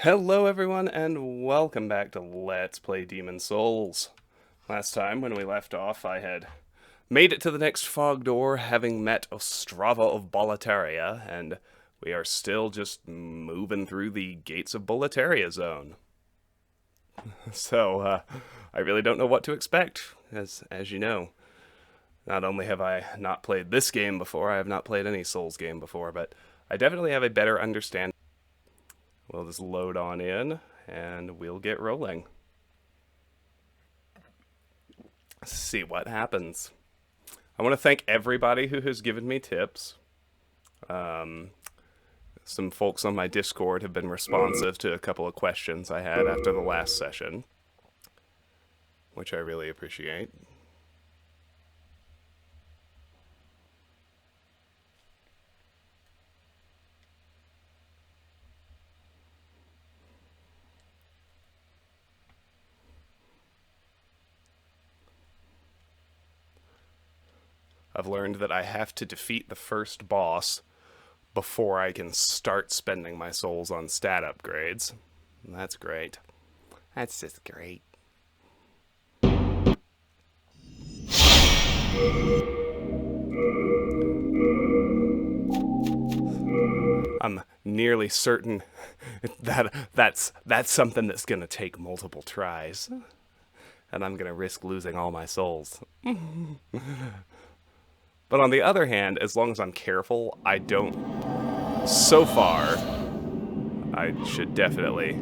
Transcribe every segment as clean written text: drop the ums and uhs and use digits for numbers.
Hello everyone and welcome back to Let's Play Demon Souls. Last time when we left off I had made it to the next fog door having met Ostrava of Boletaria, and we are still just moving through the gates of Boletaria zone. So I really don't know what to expect, as you know. Not only have I not played this game before, I have not played any Souls game before, but I definitely have a better understanding. We'll just load on in, and we'll get rolling. See what happens. I want to thank everybody who has given me tips. Some folks on my Discord have been responsive to a couple of questions I had after the last session, which I really appreciate. I've learned that I have to defeat the first boss before I can start spending my souls on stat upgrades. That's great. That's just great. I'm nearly certain that that's something that's gonna take multiple tries. And I'm gonna risk losing all my souls. But on the other hand, as long as I'm careful, I don't... So far, I should definitely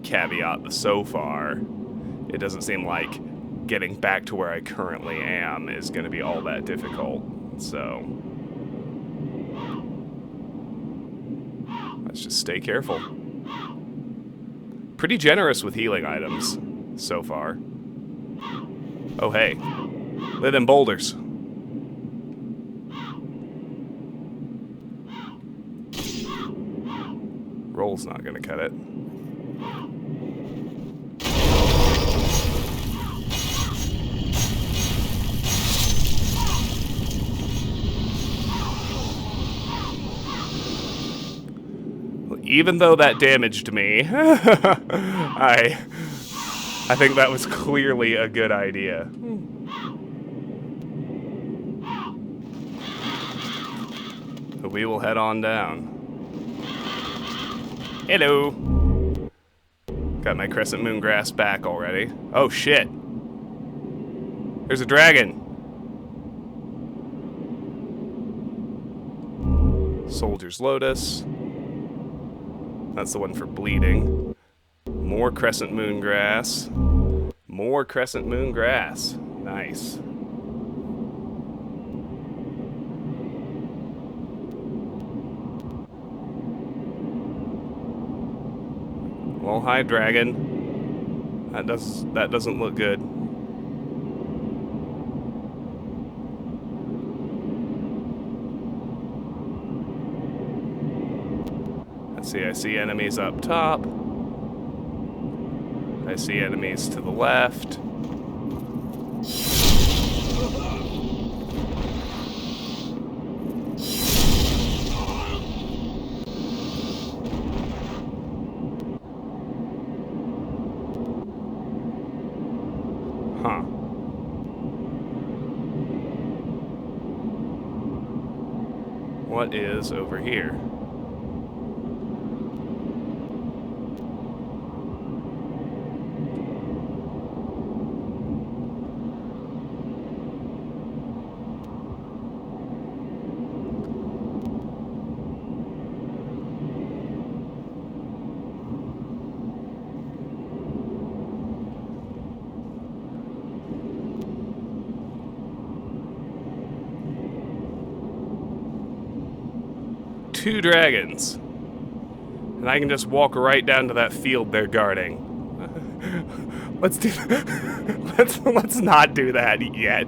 caveat the so far. It doesn't seem like getting back to where I currently am is going to be all that difficult. So, let's just stay careful. Pretty generous with healing items so far. Oh hey, look at them boulders. Roll's not gonna cut it. Well, even though that damaged me, I think that was clearly a good idea. So we will head on down. Hello! Got my Crescent Moon Grass back already. Oh shit! There's a dragon! Soldier's Lotus. That's the one for bleeding. More Crescent Moon Grass. More Crescent Moon Grass. Nice. Well, hi, dragon. That doesn't look good. Let's see, I see enemies up top. I see enemies to the left. Huh. What is over here? Two dragons. And I can just walk right down to that field they're guarding. Let's not do that yet.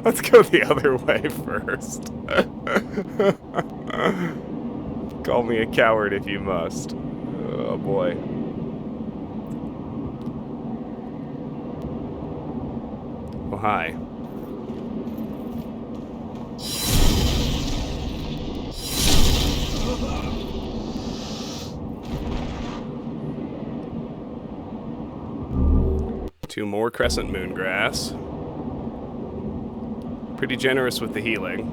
Let's go the other way first. Call me a coward if you must. Oh boy. Oh hi. 2 more crescent moon grass. Pretty generous with the healing.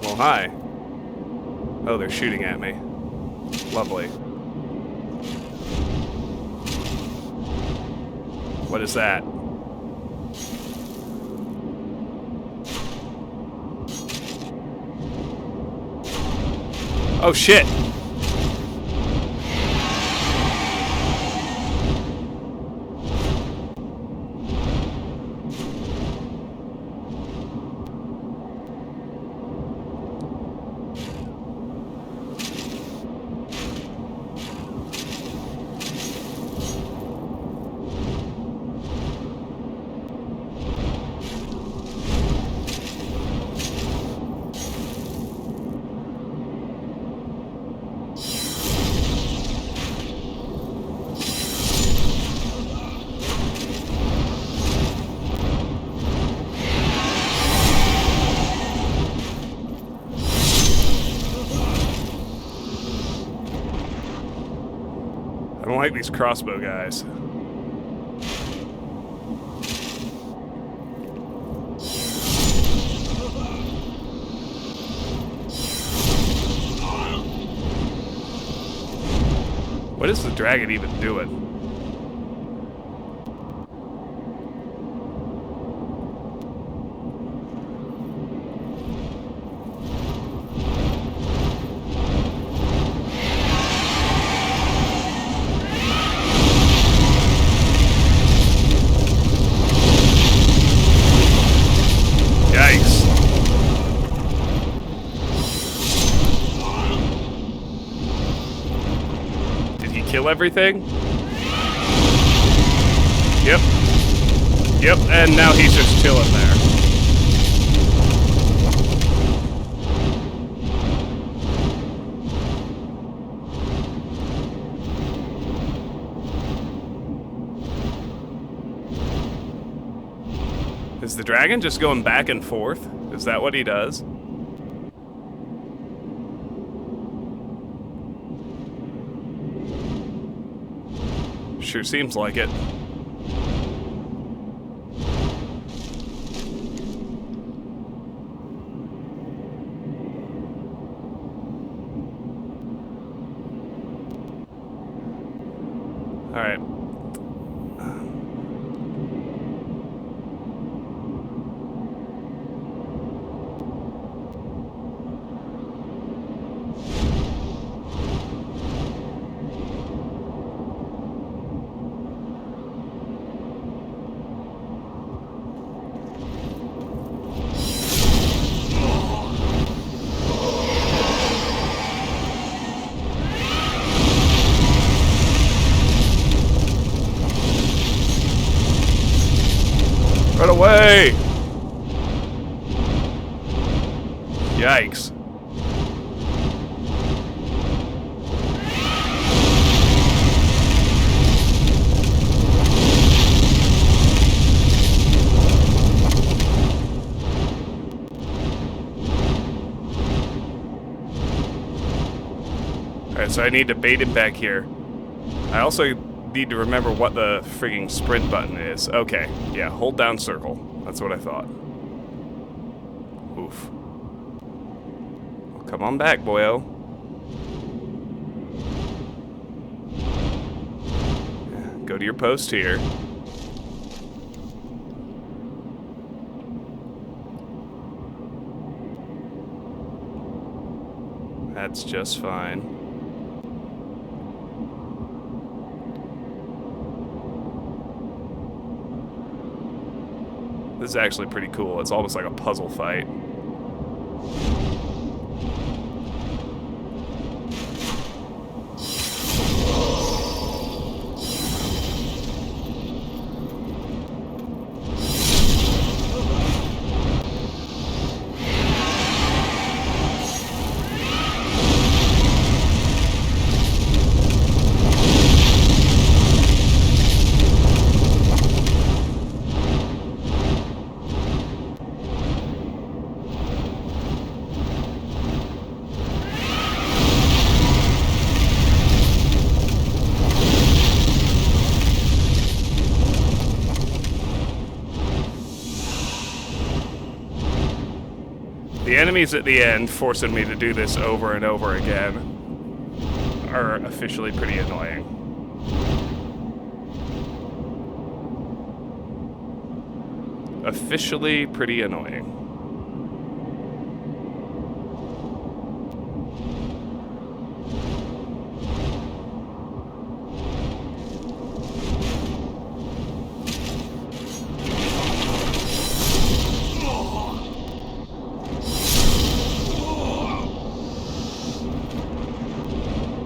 Well, hi. Oh, they're shooting at me. Lovely. What is that? Oh, shit! I don't like these crossbow guys. What is the dragon even doing? Yikes. Did he kill everything? Yep. Yep, and now he's just chilling there. Is the dragon just going back and forth? Is that what he does? Sure seems like it. All right. Run away! Yikes. Alright, so I need to bait him back here. I also need to remember what the frigging sprint button is. Okay, yeah, hold down circle. That's what I thought. Oof. Well, come on back, boyo. Yeah, go to your post here. That's just fine. This is actually pretty cool. It's almost like a puzzle fight. The enemies at the end, forcing me to do this over and over again, are officially pretty annoying. Officially pretty annoying.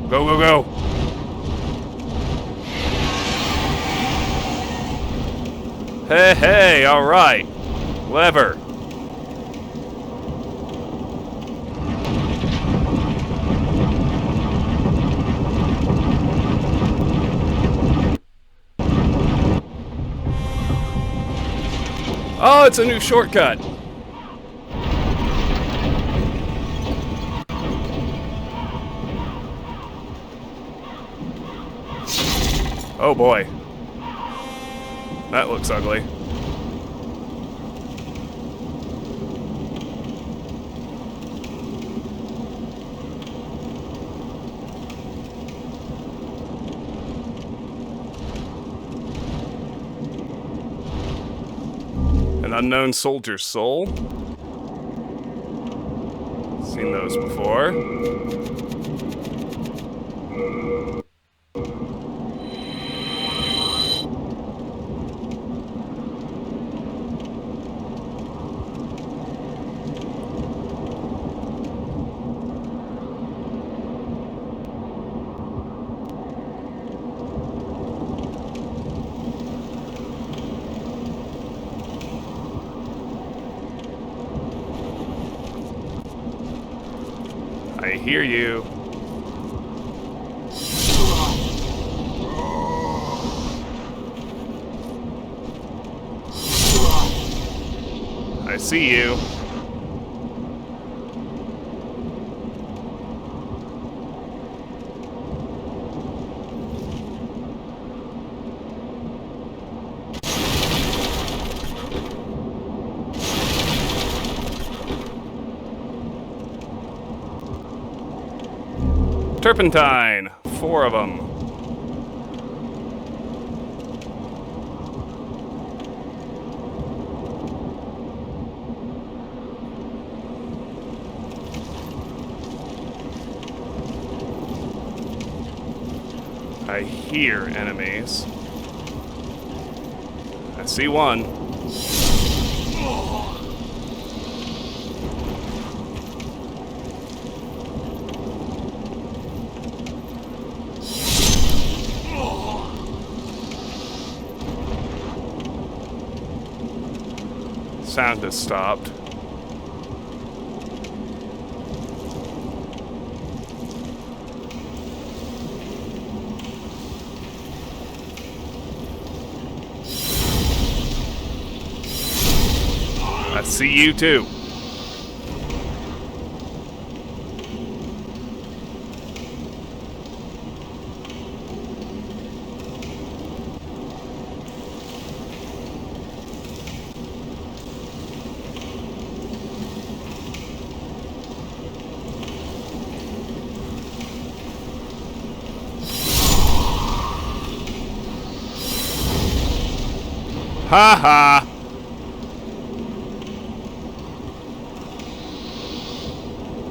Go, go, go! Hey, hey, alright. Lever. Oh, it's a new shortcut. Oh boy. That looks ugly. An unknown soldier's soul. Seen those before. I hear you. I see you. Turpentine! 4 of them. I hear enemies. I see one. Sound has stopped. I see you too. Ha ha!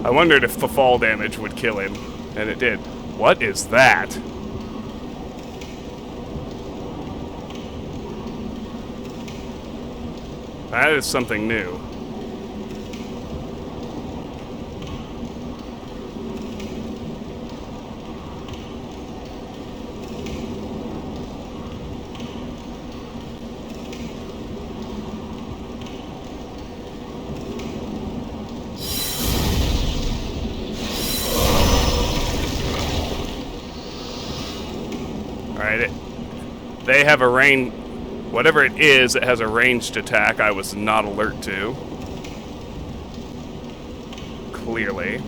I wondered if the fall damage would kill him, and it did. What is that? That is something new. Alright, they have a range... Whatever it is, it has a ranged attack I was not alert to. Clearly.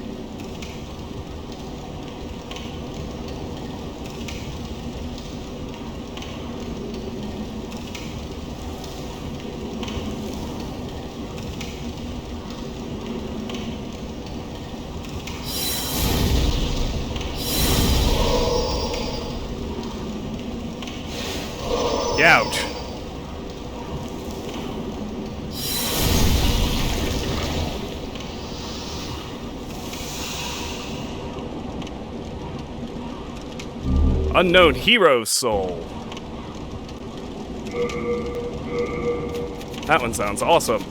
Ouch. Unknown hero soul. That one sounds awesome.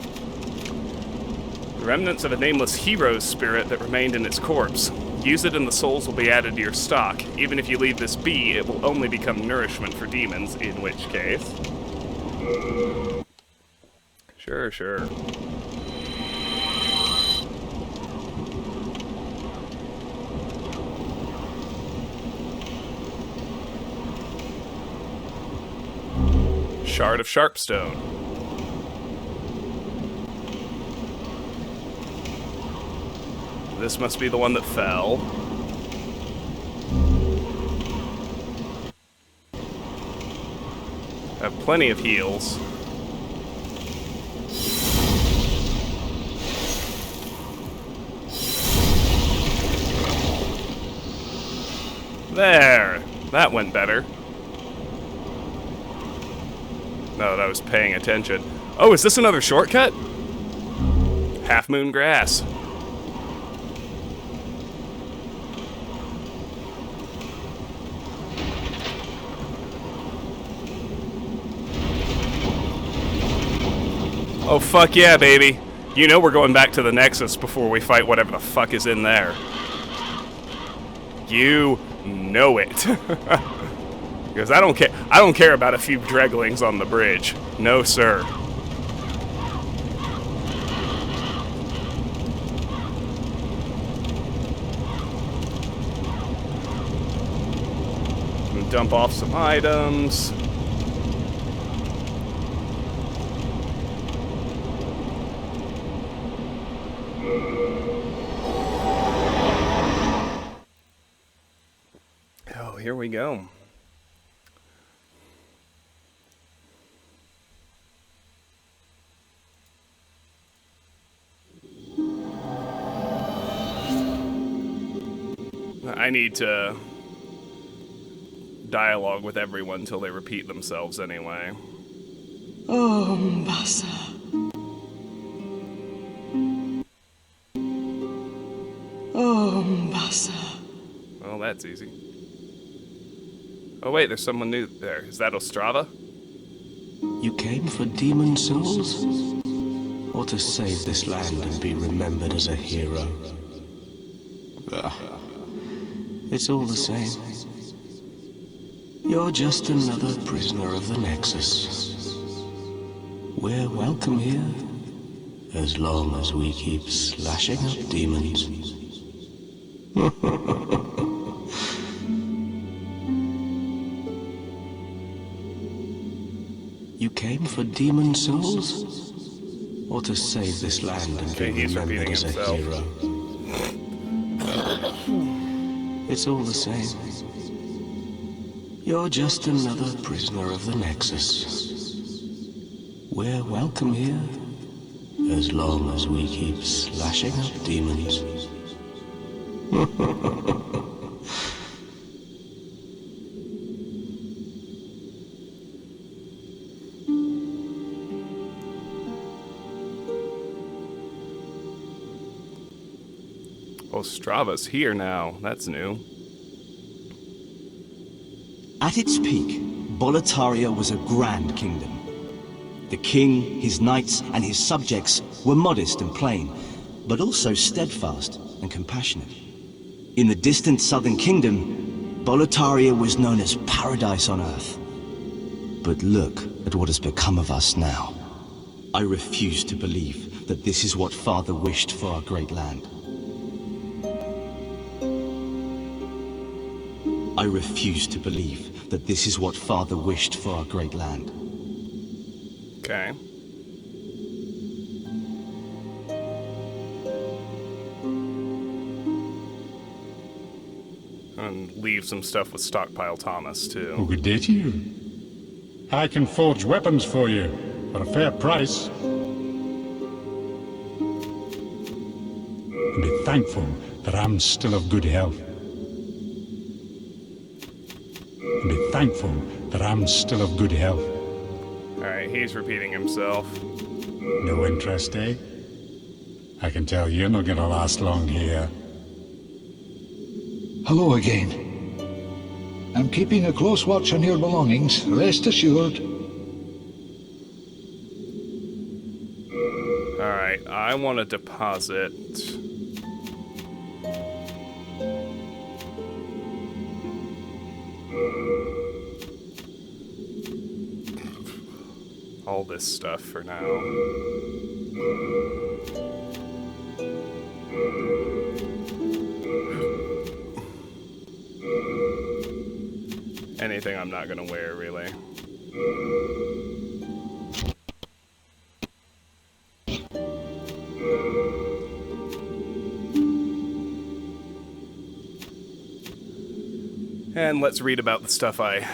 The remnants of a nameless hero's spirit that remained in its corpse. Use it and the souls will be added to your stock. Even if you leave this be, it will only become nourishment for demons, in which case... Sure, sure. Shard of Sharpstone. This must be the one that fell. I have plenty of heals. There! That went better. No, I was paying attention. Oh, is this another shortcut? Half Moon Grass. Oh, fuck yeah, baby. You know we're going back to the Nexus before we fight whatever the fuck is in there. You know it. Because I don't care about a few dreglings on the bridge. No, sir. And dump off some items. Oh, here we go. I need to dialogue with everyone until they repeat themselves anyway. Oh, Mbasa. Oh, Mbasa. Well, that's easy. Oh wait, there's someone new there. Is that Ostrava? You came for demon souls? Or to save this land and be remembered as a hero? It's all the same. You're just another prisoner of the Nexus. We're welcome here, as long as we keep slashing up demons. You came for demon souls? Or to save this land and be remembered as a hero? It's all the same. You're just another prisoner of the Nexus. We're welcome here, as long as we keep slashing up demons. Ostrava's here now. That's new. At its peak, Boletaria was a grand kingdom. The king, his knights, and his subjects were modest and plain, but also steadfast and compassionate. In the distant southern kingdom, Boletaria was known as paradise on earth. But look at what has become of us now. I refuse to believe that this is what Father wished for our great land. I refuse to believe that this is what Father wished for our great land. Okay. And leave some stuff with Stockpile Thomas, too. Well, good day to you. I can forge weapons for you, for a fair price. And be thankful that I'm still of good health. And be thankful that I'm still of good health. Alright, he's repeating himself. No interest, eh? I can tell you're not gonna last long here. Hello again. I'm keeping a close watch on your belongings, rest assured. Alright, I want to deposit... all this stuff for now. Anything I'm not gonna wear, really. And let's read about the stuff I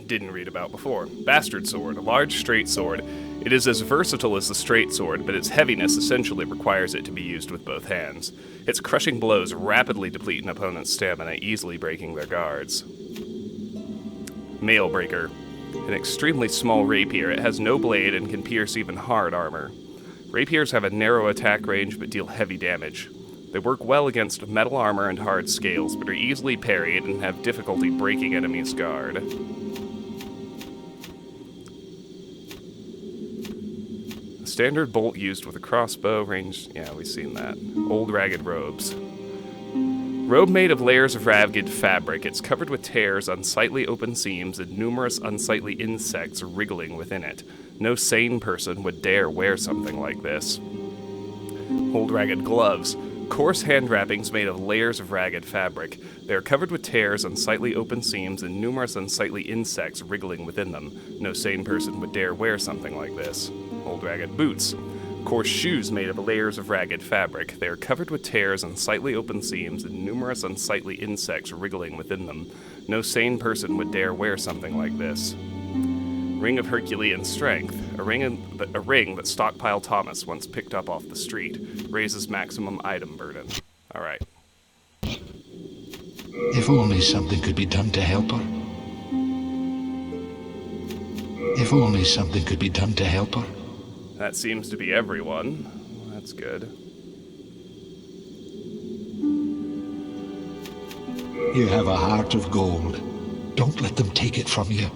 didn't read about before. Bastard Sword, a large straight sword. It is as versatile as the straight sword, but its heaviness essentially requires it to be used with both hands. Its crushing blows rapidly deplete an opponent's stamina, easily breaking their guards. Mailbreaker, an extremely small rapier. It has no blade and can pierce even hard armor. Rapiers have a narrow attack range but deal heavy damage. They work well against metal armor and hard scales, but are easily parried and have difficulty breaking enemies' guard. A standard bolt used with a crossbow range... yeah, we've seen that. Old ragged robes. Robe made of layers of ragged fabric. It's covered with tears, unsightly open seams, and numerous unsightly insects wriggling within it. No sane person would dare wear something like this. Old ragged gloves. Coarse hand wrappings made of layers of ragged fabric. They are covered with tears, unsightly open seams, and numerous unsightly insects wriggling within them. No sane person would dare wear something like this. Old ragged boots. Coarse shoes made of layers of ragged fabric. They are covered with tears, unsightly open seams, and numerous unsightly insects wriggling within them. No sane person would dare wear something like this. Ring of Herculean Strength. A ring that Stockpile Thomas once picked up off the street. Raises maximum item burden. Alright. If only something could be done to help her. If only something could be done to help her. That seems to be everyone. That's good. You have a heart of gold. Don't let them take it from you.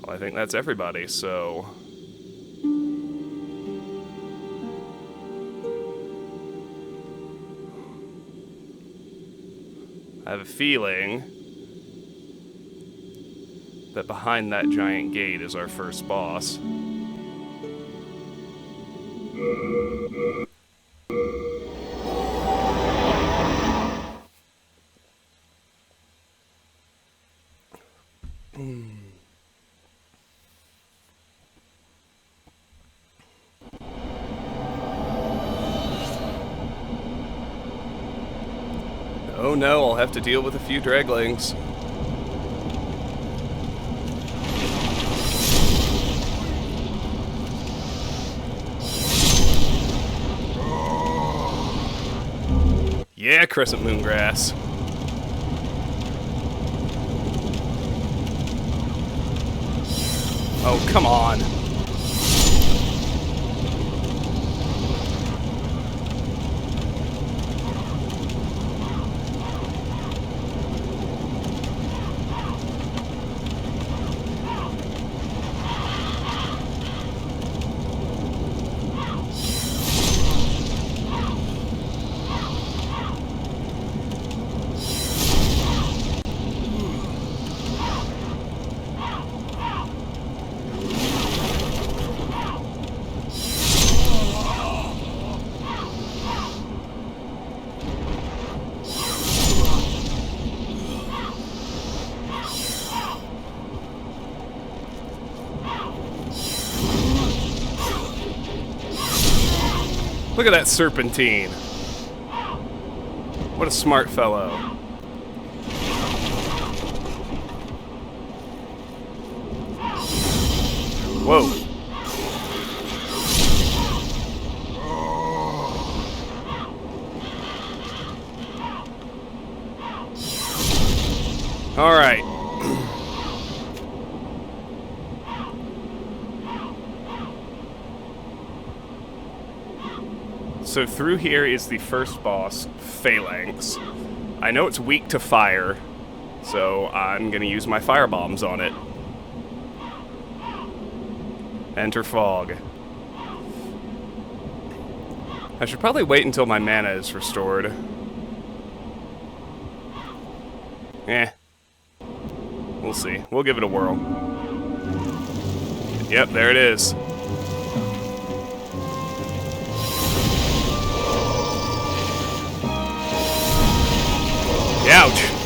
Well, I think that's everybody, so... I have a feeling that behind that giant gate is our first boss. Oh no, I'll have to deal with a few draglings. Yeah, Crescent Moon Grass. Oh, come on. Look at that serpentine. What a smart fellow. Whoa. All right. So through here is the first boss, Phalanx. I know it's weak to fire, so I'm gonna use my fire bombs on it. Enter fog. I should probably wait until my mana is restored. Eh. We'll see. We'll give it a whirl. Yep, there it is. Ouch!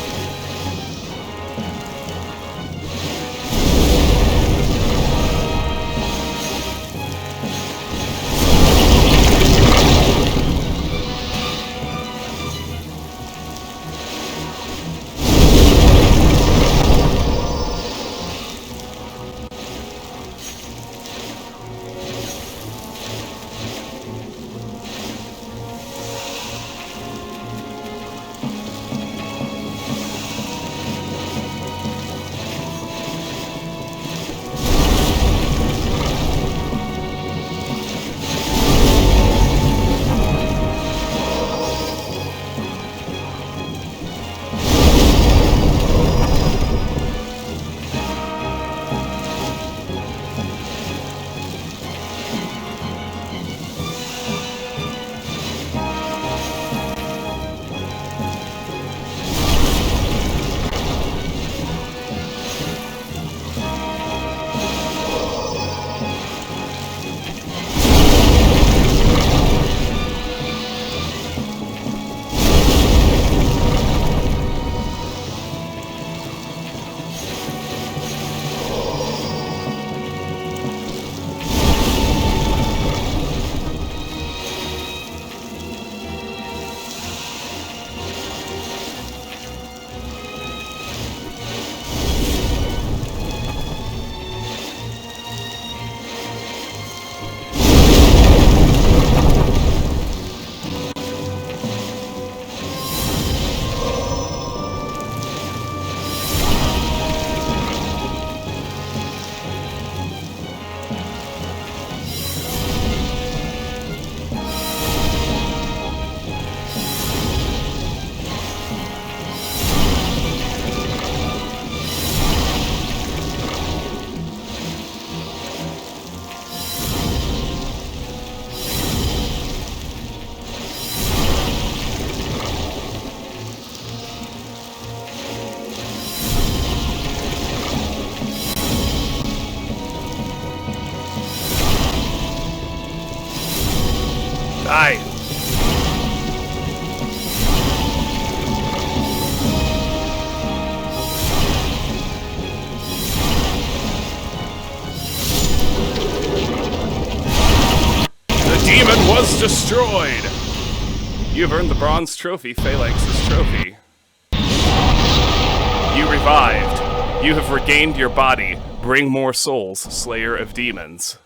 Die! The demon was destroyed! You have earned the bronze trophy, Phalanx's trophy. You revived. You have regained your body. Bring more souls, Slayer of Demons.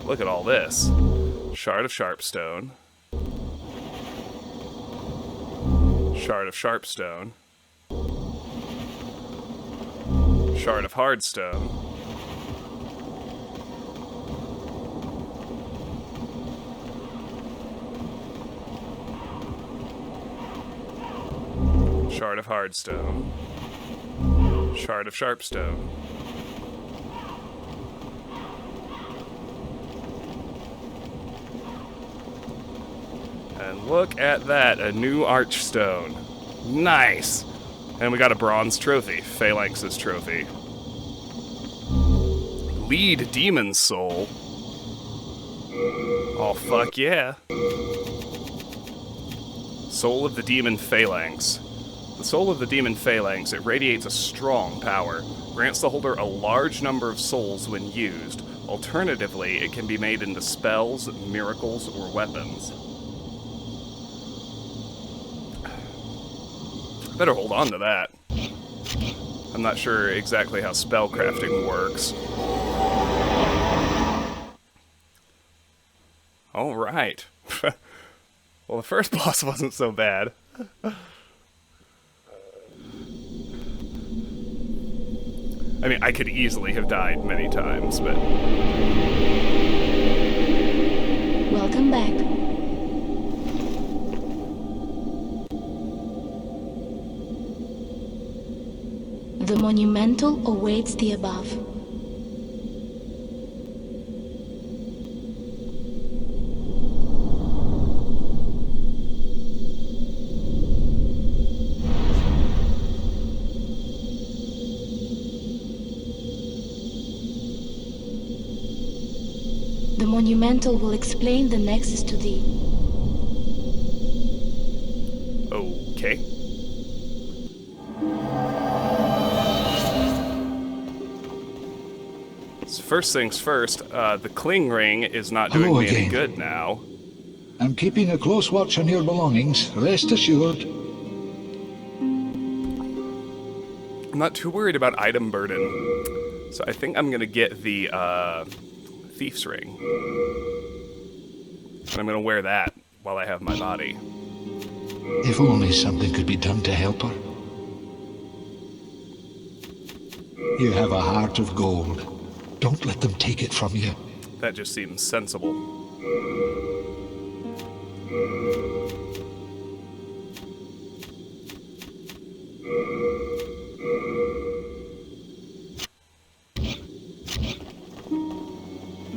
Look at all this. Shard of Sharpstone. Shard of Sharpstone. Shard of Hardstone. Shard of Hardstone. Shard of Sharpstone. And look at that, a new Archstone. Nice! And we got a bronze trophy, Phalanx's trophy. Lead Demon Soul. Oh, fuck yeah. Soul of the Demon Phalanx. The Soul of the Demon Phalanx, it radiates a strong power. Grants the holder a large number of souls when used. Alternatively, it can be made into spells, miracles, or weapons. Better hold on to that. I'm not sure exactly how spellcrafting works. Alright. Well, the first boss wasn't so bad. I mean, I could easily have died many times, but... Welcome back. The monumental awaits the above. The monumental will explain the nexus to thee. Okay. So first things first, the cling ring is not doing Hello me any again. good now. I'm keeping a close watch on your belongings, rest assured. I'm not too worried about item burden, so I think I'm gonna get the thief's ring. And I'm gonna wear that while I have my body. If only something could be done to help her. You have a heart of gold. Don't let them take it from you. That just seems sensible.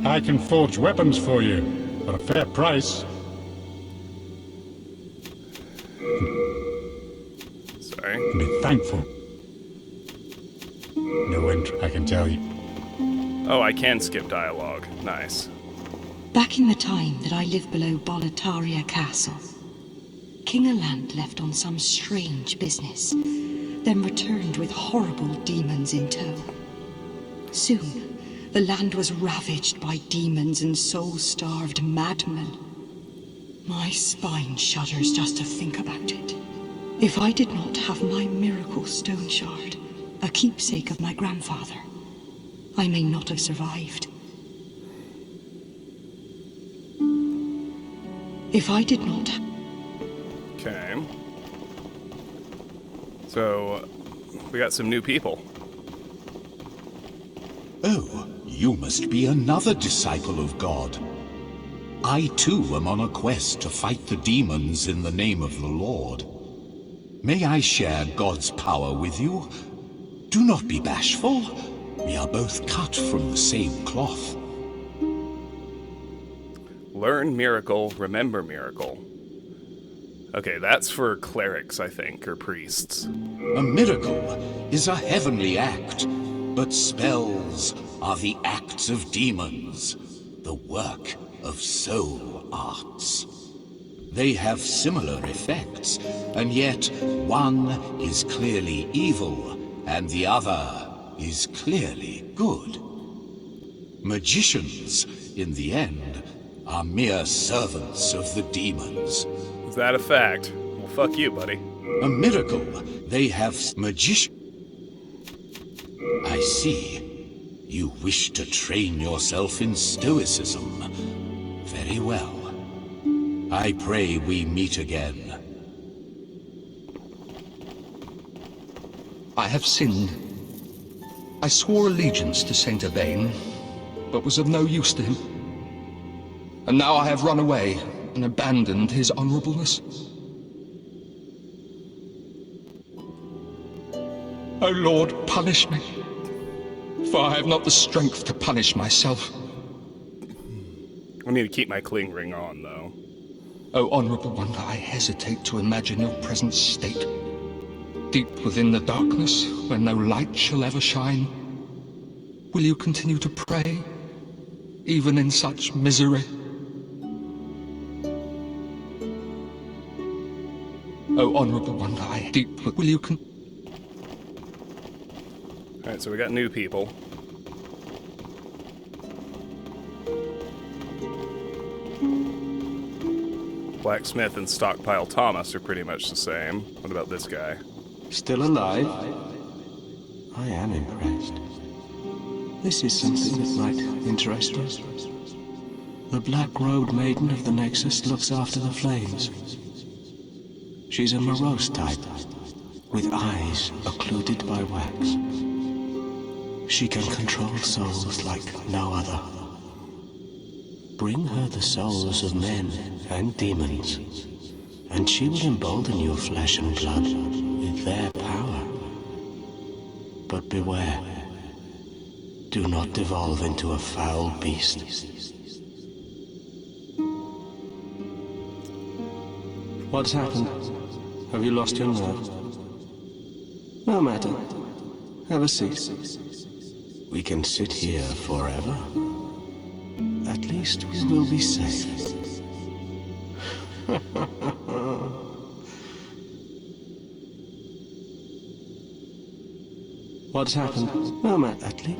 I can forge weapons for you, for a fair price. Sorry. Be thankful. No interest, I can tell you. Oh, I can skip dialogue. Nice. Back in the time that I lived below Boletaria Castle, King Aland left on some strange business, then returned with horrible demons in tow. Soon, the land was ravaged by demons and soul-starved madmen. My spine shudders just to think about it. If I did not have my miracle stone shard, a keepsake of my grandfather, I may not have survived. If I did not... Okay. So, we got some new people. Oh, you must be another disciple of God. I too am on a quest to fight the demons in the name of the Lord. May I share God's power with you? Do not be bashful. We are both cut from the same cloth. Learn miracle, remember miracle. Okay, that's for clerics, I think, or priests. A miracle is a heavenly act, but spells are the acts of demons, the work of soul arts. They have similar effects, and yet one is clearly evil, and the other is clearly good. Magicians, in the end, are mere servants of the demons. Is that a fact? Well, fuck you, buddy. A miracle, they have magician. I see. You wish to train yourself in stoicism. Very well. I pray we meet again. I have sinned. I swore allegiance to Saint Urbain, but was of no use to him. And now I have run away and abandoned his honorableness. O Lord, punish me, for I have not the strength to punish myself. I need to keep my cling ring on, though. O honorable one, I hesitate to imagine your present state. Deep within the darkness, where no light shall ever shine, will you continue to pray, even in such misery? O honorable one, will you Alright, so we got new people. Blacksmith and Stockpile Thomas are pretty much the same. What about this guy? Still alive? I am impressed. This is something that might interest us. The Black Road Maiden of the Nexus looks after the flames. She's a morose type, with eyes occluded by wax. She can control souls like no other. Bring her the souls of men and demons, and she will embolden your flesh and blood with their power. But beware. Do not devolve into a foul beast. What's happened? Have you lost your nerve? No matter. Have a seat. We can sit here forever. At least we will be safe. What's happened? No matter. At least.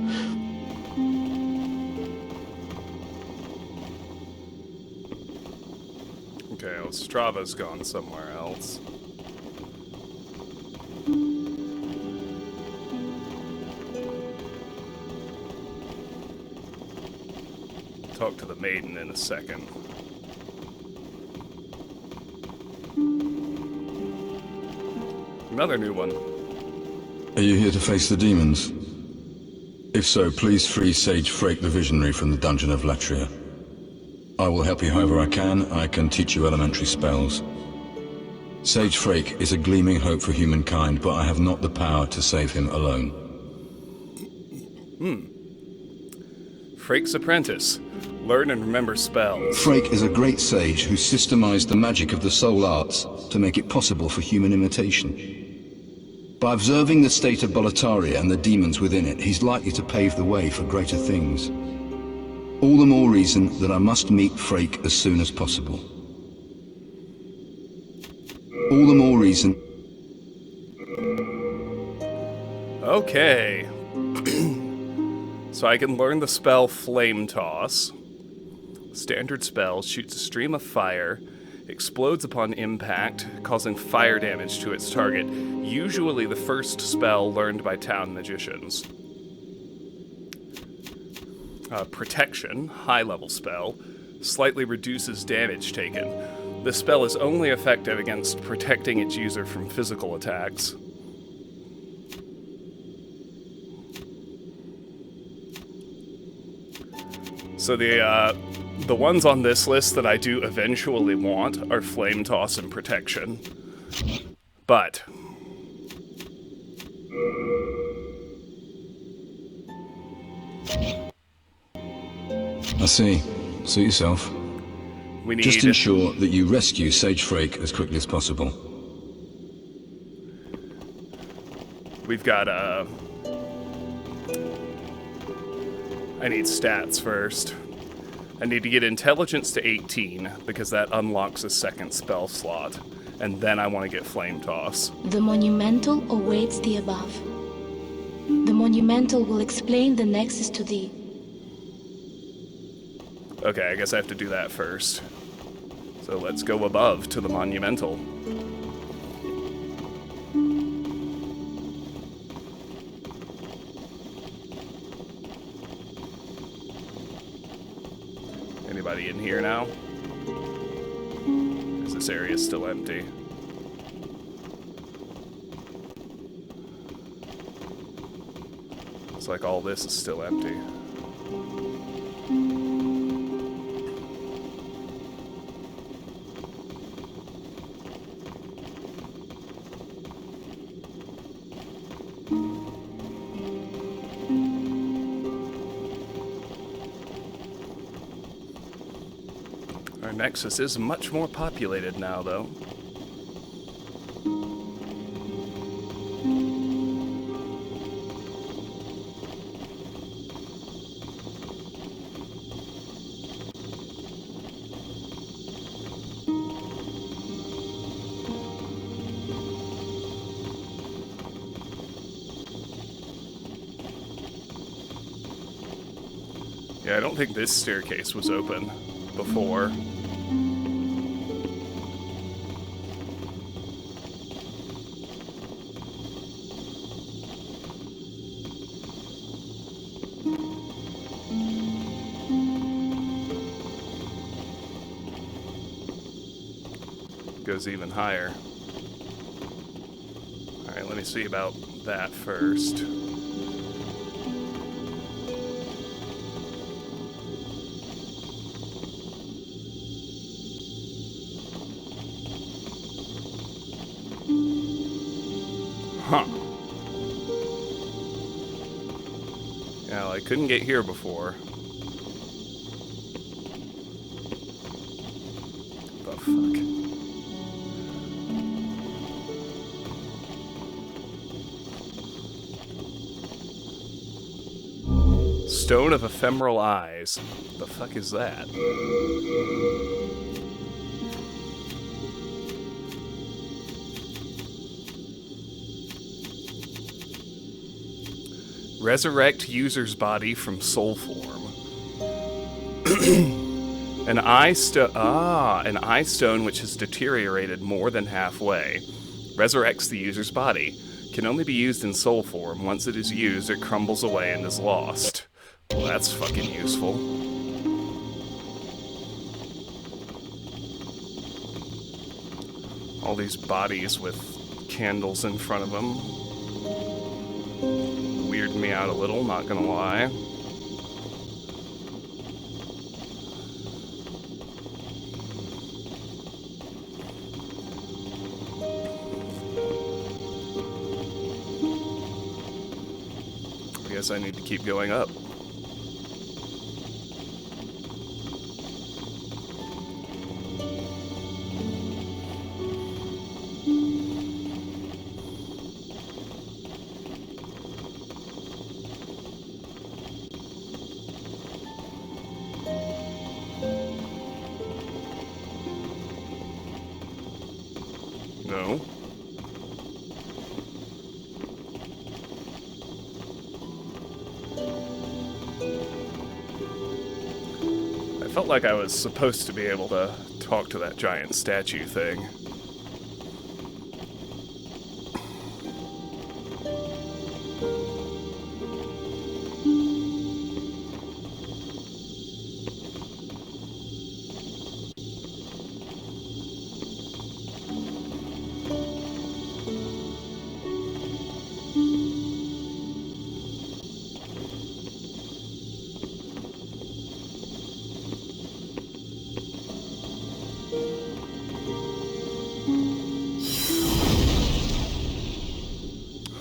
Okay, well, Strava's gone somewhere else. Talk to the maiden in a second. Another new one. Are you here to face the demons? If so, please free Sage Frake the Visionary from the dungeon of Latria. I will help you however I can. I can teach you elementary spells. Sage Frake is a gleaming hope for humankind, but I have not the power to save him alone. Frake's apprentice. Learn and remember spells. Frake is a great sage who systemized the magic of the soul arts to make it possible for human imitation. By observing the state of Boletaria and the demons within it, he's likely to pave the way for greater things. All the more reason that I must meet Frake as soon as possible. All the more reason... Okay. So I can learn the spell Flame Toss. Standard spell shoots a stream of fire, explodes upon impact, causing fire damage to its target, usually the first spell learned by town magicians. Protection, high-level spell, slightly reduces damage taken. This spell is only effective against protecting its user from physical attacks. So the ones on this list that I do eventually want are Flame Toss and Protection. But I see. Suit yourself. we need... Just ensure that you rescue Sage Frake as quickly as possible. We've got, I need stats first. I need to get Intelligence to 18, because that unlocks a second spell slot. And then I want to get Flame Toss. The Monumental awaits the above. The Monumental will explain the nexus to thee. Okay, I guess I have to do that first. So let's go above to the Monumental. Anybody in here now? Is this area still empty? Looks like all this is still empty. Our nexus is much more populated now, though. Yeah, I don't think this staircase was open before. Goes even higher. Alright, let me see about that first. Now, I couldn't get here before. The fuck? Stone of Ephemeral Eyes. The fuck is that? Resurrect user's body from soul form. An eye stone which has deteriorated more than halfway. Resurrects the user's body. Can only be used in soul form. Once it is used, it crumbles away and is lost. Well, that's fucking useful. All these bodies with candles in front of them. Weirded me out a little, not gonna lie. I guess I need to keep going up. No. I felt like I was supposed to be able to talk to that giant statue thing.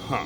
Huh.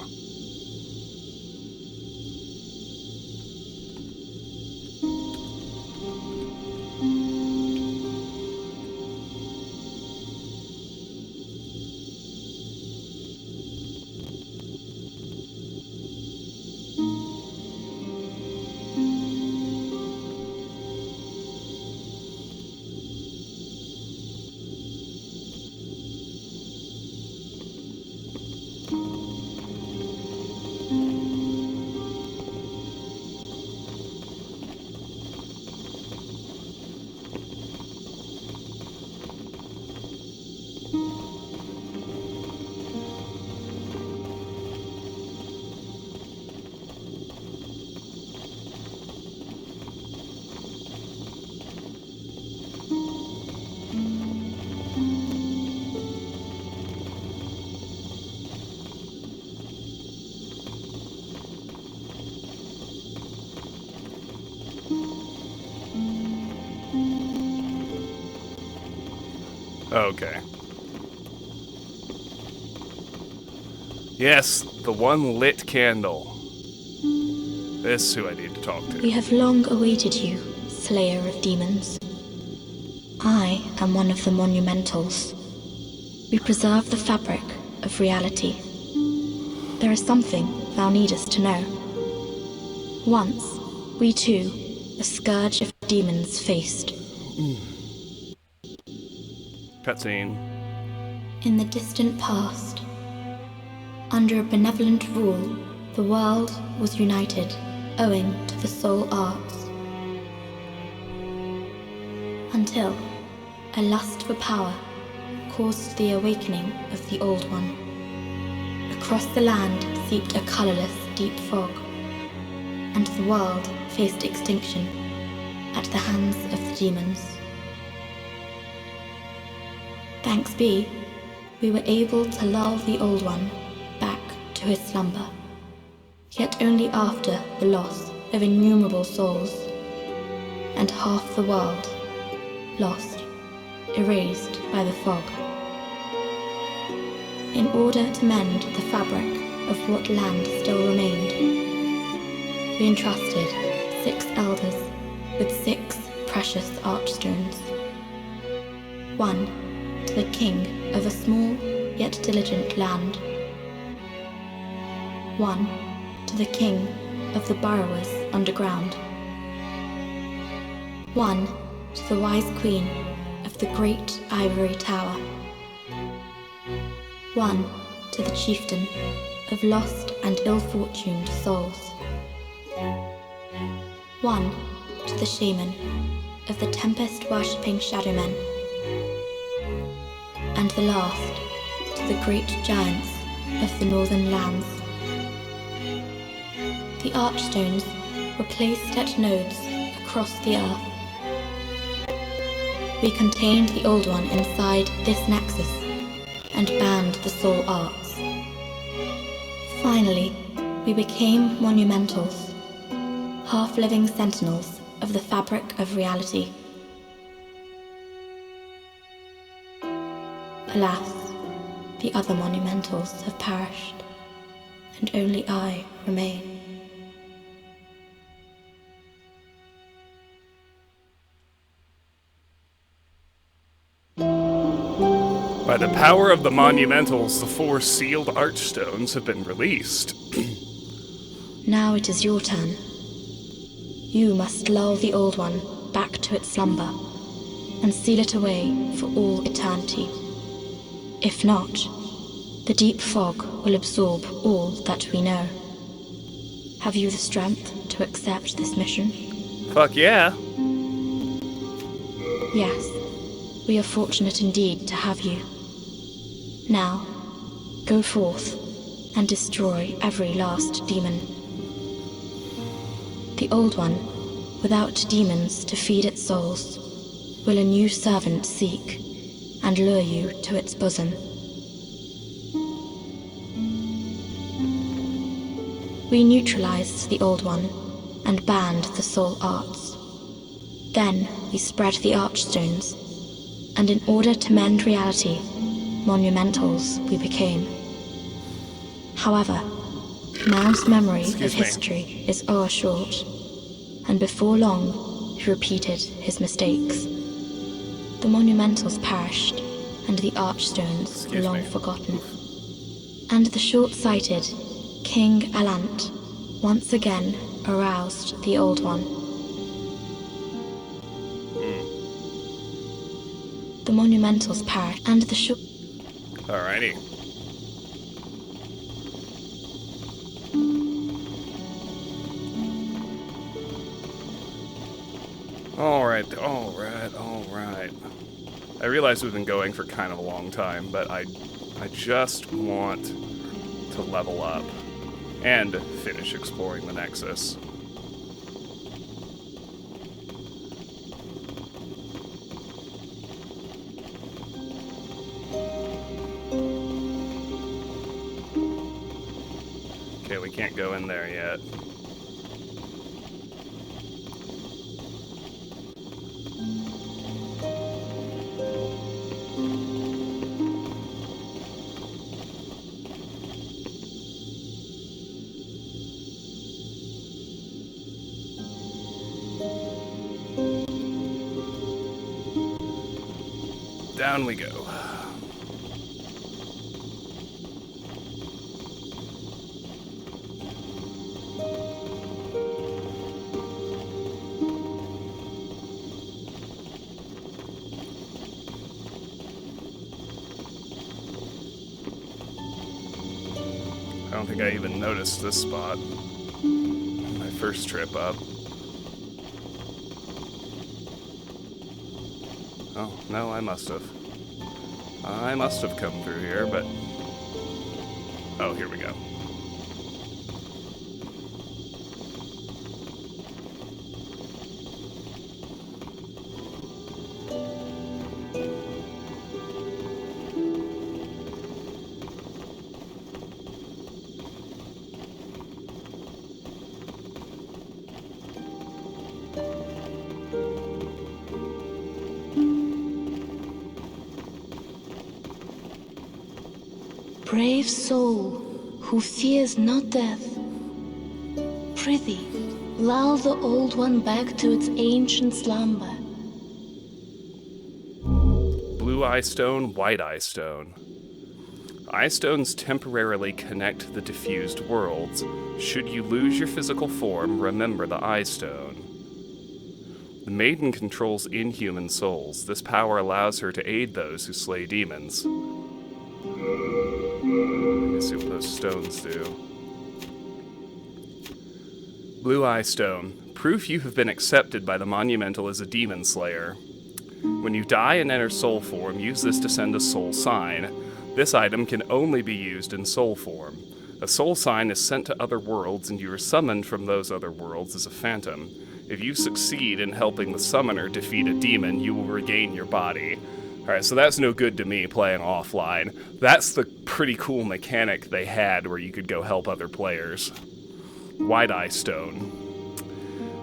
Okay. Yes, the one lit candle. This is who I need to talk to. We have long awaited you, Slayer of Demons. I am one of the Monumentals. We preserve the fabric of reality. There is something thou needest to know. Once, we too, a scourge of demons faced. Cutscene. In the distant past, under a benevolent rule, the world was united, owing to the soul arts. Until a lust for power caused the awakening of the Old One. Across the land seeped a colorless, deep fog, and the world faced extinction at the hands of the demons. Thanks be, we were able to lull the Old One back to his slumber, yet only after the loss of innumerable souls, and half the world lost, erased by the fog. In order to mend the fabric of what land still remained, we entrusted 6 elders with 6 precious archstones. 1 to the king of a small yet diligent land. 1 to the king of the burrowers underground. 1 to the wise queen of the great ivory tower. 1 to the chieftain of lost and ill-fortuned souls. 1 to the shaman of the tempest-worshipping shadowmen. And the last to the great giants of the northern lands. The archstones were placed at nodes across the earth. We contained the old one inside this nexus and banned the soul arts. Finally, we became monumentals, half-living sentinels of the fabric of reality. Alas, the other monumentals have perished, and only I remain. By the power of the monumentals, the 4 sealed archstones have been released. Now it is your turn. You must lull the old one back to its slumber and seal it away for all eternity. If not, the deep fog will absorb all that we know. Have you the strength to accept this mission? Fuck yeah. Yes, we are fortunate indeed to have you. Now, go forth and destroy every last demon. The old one, without demons to feed its souls, will a new servant seek and lure you to its bosom. We neutralized the old one and banned the soul arts. Then we spread the archstones, and in order to mend reality, monumentals we became. However, man's memory of history is o'ershort, and before long he repeated his mistakes. The monumentals perished, and the archstones were long forgotten. And the short-sighted King Alant once again aroused the old one. The monumentals perished, and the short... Alrighty. Alright. I realize we've been going for kind of a long time, but I just want to level up and finish exploring the Nexus. Okay, we can't go in there yet. Down we go. I don't think I even noticed this spot on my first trip up. Oh, no, I must have. I must have come through here, but... Oh, here we go. Brave soul who fears not death, prithee, lull the old one back to its ancient slumber. Blue eye stone, white eye stone. Eye stones temporarily connect the diffused worlds. Should you lose your physical form, remember the eye stone. The maiden controls inhuman souls. This power allows her to aid those who slay demons. Let's see what those stones do. Blue eye stone. Proof you have been accepted by the Monumental as a demon slayer. When you die and enter soul form, use this to send a soul sign. This item can only be used in soul form. A soul sign is sent to other worlds, and you are summoned from those other worlds as a phantom. If you succeed in helping the summoner defeat a demon, you will regain your body. Alright, so that's no good to me playing offline. That's the pretty cool mechanic they had where you could go help other players. White eye stone.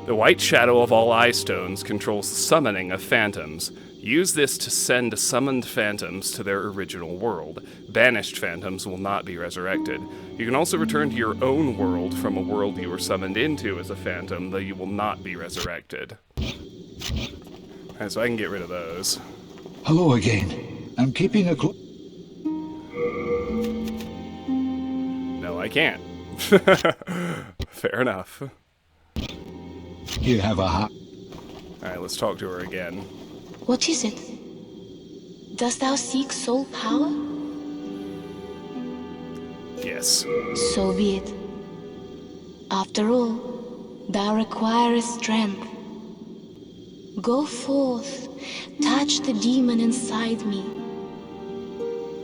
The white shadow of all eye stones controls the summoning of phantoms. Use this to send summoned phantoms to their original world. Banished phantoms will not be resurrected. You can also return to your own world from a world you were summoned into as a phantom, though you will not be resurrected. Alright, so I can get rid of those. Hello again. I'm keeping a close... No, I can't. Fair enough. You have a hat. Alright, let's talk to her again. What is it? Dost thou seek soul power? Yes. So be it. After all, thou requirest strength. Go forth, touch the demon inside me.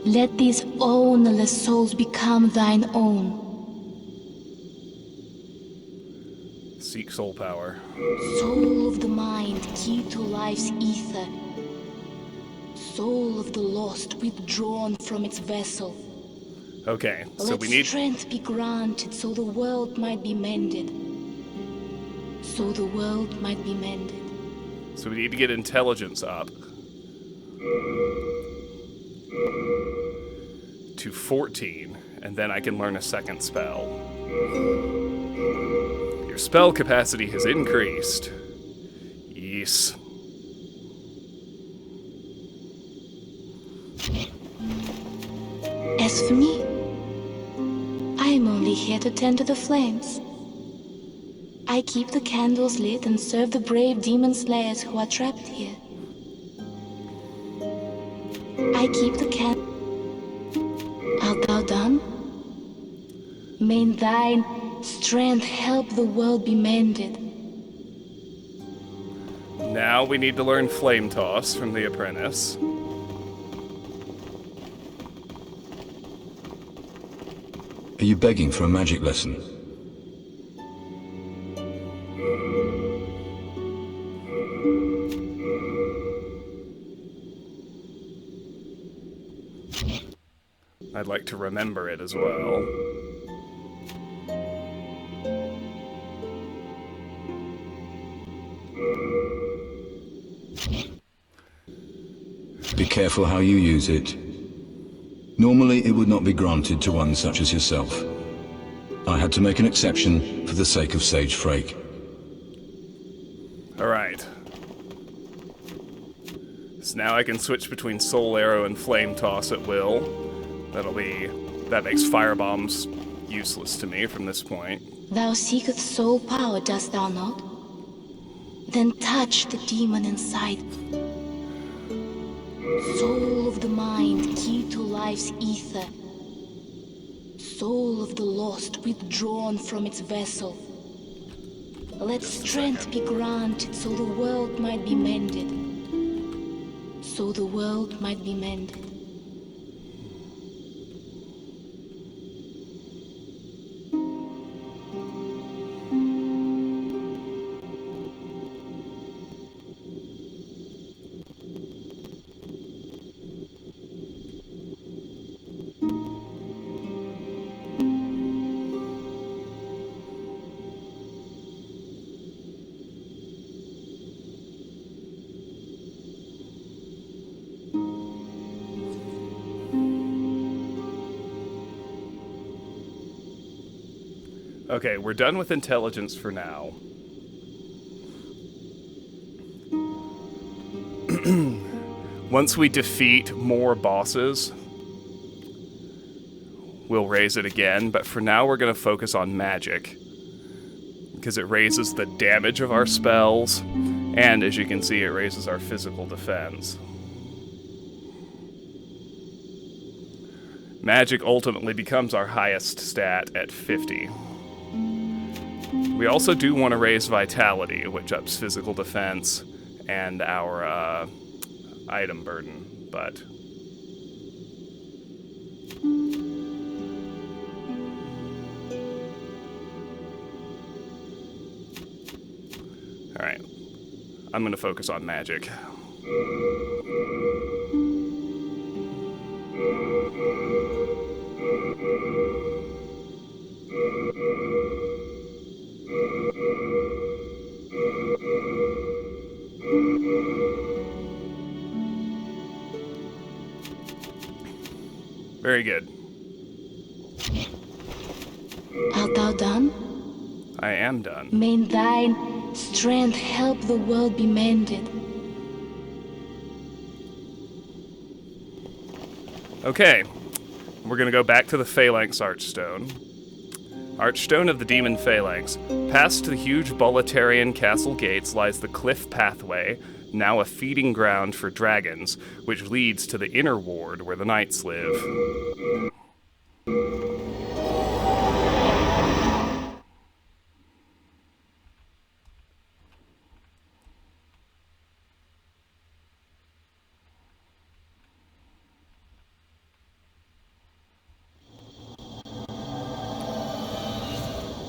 Let these ownerless souls become thine own. Seek soul power. Soul of the mind, key to life's ether. Soul of the lost, withdrawn from its vessel. Okay, so Let we need... strength be granted so the world might be mended. So the world might be mended. So we need to get intelligence up. To 14, and then I can learn a second spell. Your spell capacity has increased. Yes. As for me, I am only here to tend to the flames. I keep the candles lit and serve the brave demon slayers who are trapped here. I keep the Art thou done? May thine strength help the world be mended. Now we need to learn Flame Toss from the apprentice. Are you begging for a magic lesson? I'd like to remember it as well. Be careful how you use it. Normally, it would not be granted to one such as yourself. I had to make an exception for the sake of Sage Frake. Alright. So now I can switch between Soul Arrow and Flame Toss at will. That makes firebombs useless to me from this point. Thou seekest soul power, dost thou not? Then touch the demon inside. Soul of the mind, key to life's ether. Soul of the lost, withdrawn from its vessel. Let strength be granted so the world might be mended. So the world might be mended. Okay, we're done with intelligence for now. Once we defeat more bosses, we'll raise it again, but for now we're going to focus on magic, because it raises the damage of our spells, and as you can see, it raises our physical defense. Magic ultimately becomes our highest stat at 50. We also do want to raise vitality, which ups physical defense and our item burden, but... Alright. I'm going to focus on magic. Very good. Art thou done? I am done. May thine strength help the world be mended. Okay, we're gonna go back to the Phalanx Archstone. Archstone of the Demon Phalanx. Past the huge Boletarian castle gates lies the cliff pathway, now a feeding ground for dragons, which leads to the inner ward where the knights live.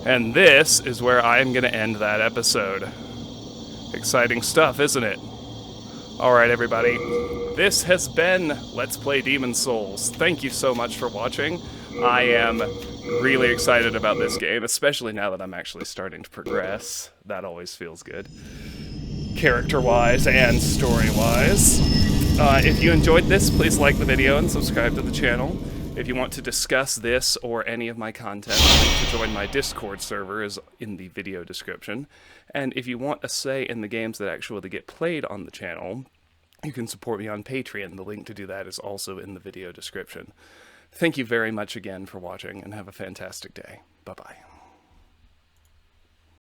And this is where I am going to end that episode. Exciting stuff, isn't it? Alright, everybody. This has been Let's Play Demon's Souls. Thank you so much for watching. I am really excited about this game, especially now that I'm actually starting to progress. That always feels good. Character-wise and story-wise. If you enjoyed this, please like the video and subscribe to the channel. If you want to discuss this or any of my content, the link to join my Discord server is in the video description. And if you want a say in the games that actually get played on the channel, you can support me on Patreon. The link to do that is also in the video description. Thank you very much again for watching, and have a fantastic day. Bye-bye.